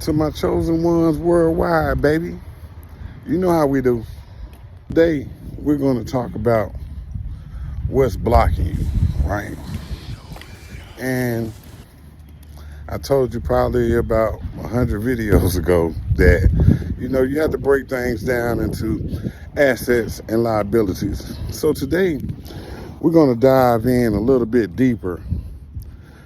To my chosen ones worldwide, baby. You know how we do. Today, we're going to talk about what's blocking you, right? And I told you probably about 100 videos ago that, you have to break things down into assets and liabilities. So today, we're going to dive in a little bit deeper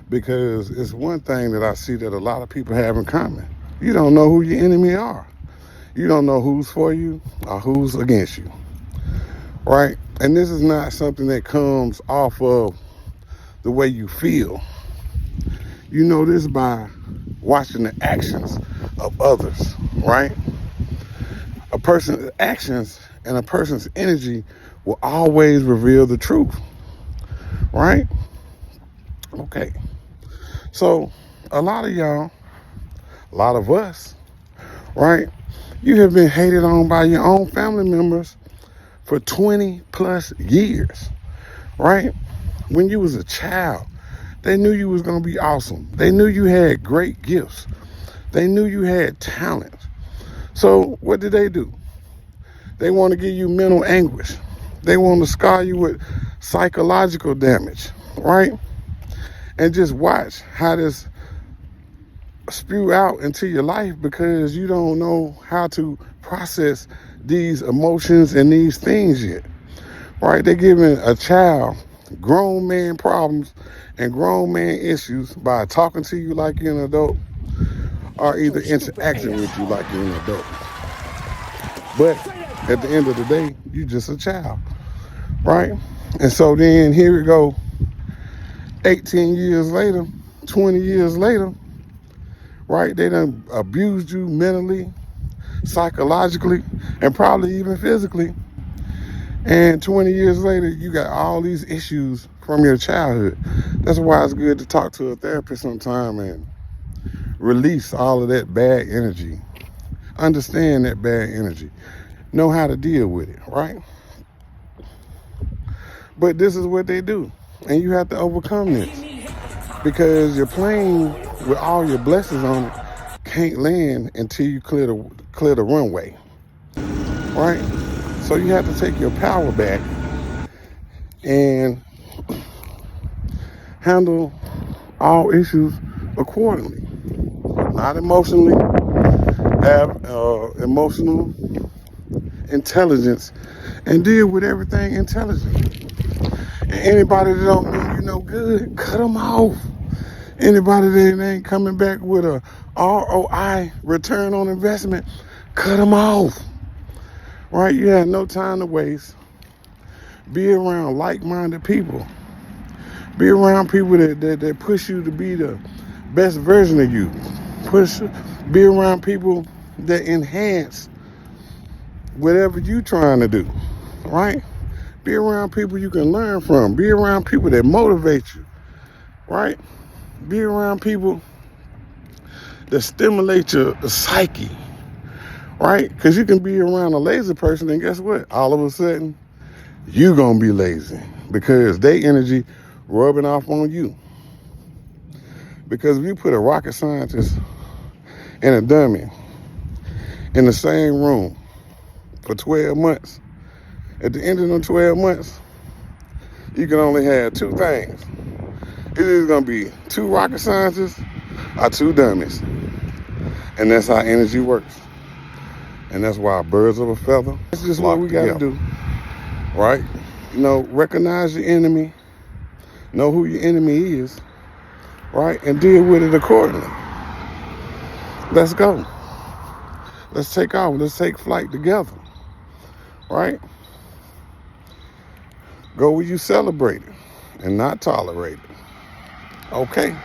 because it's one thing that I see that a lot of people have in common. You don't know who your enemy are. You don't know who's for you or who's against you, right? And this is not something that comes off of the way you feel. You know this by watching the actions of others, right? A person's actions and a person's energy will always reveal the truth, right? Okay. So a lot of y'all, a lot of us, right? You have been hated on by your own family members for 20 plus years, right? When you was a child, they knew you was gonna be awesome. They knew you had great gifts. They knew you had talent. So what did they do? They want to give you mental anguish. They want to scar you with psychological damage, right? And just watch how this spew out into your life because you don't know how to process these emotions and these things yet, right? They're giving a child grown man problems and grown man issues by talking to you like you're an adult or either interacting with you like you're an adult. But at the end of the day, you're just a child, right? And so then here we go, 18 years later, 20 years later, right? They done abused you mentally, psychologically, and probably even physically. And 20 years later, you got all these issues from your childhood. That's why it's good to talk to a therapist sometime and release all of that bad energy. Understand that bad energy. Know how to deal with it, right? But this is what they do. And you have to overcome this. Because your plane with all your blessings on it can't land until you clear the runway, right? So you have to take your power back and handle all issues accordingly. Not emotionally, have emotional intelligence and deal with everything intelligently. And anybody that don't mean you no good, cut them off. Anybody that ain't coming back with a ROI, return on investment, cut them off. Right? You have no time to waste. Be around like-minded people. Be around people that push you to be the best version of you. Be around people that enhance whatever you trying to do. Right? Be around people you can learn from. Be around people that motivate you. Right? Be around people that stimulate your psyche, right? Because you can be around a lazy person and guess what? All of a sudden, you're going to be lazy because their energy rubbing off on you. Because if you put a rocket scientist and a dummy in the same room for 12 months, at the end of them 12 months, you can only have two things. It's either going to be two rocket scientists or two dummies. And that's how energy works. And that's why birds of a feather. That's just what we got to do, right? Recognize your enemy. Know who your enemy is, right? And deal with it accordingly. Let's go. Let's take off. Let's take flight together, right? Go where you celebrate it and not tolerate it. Okay.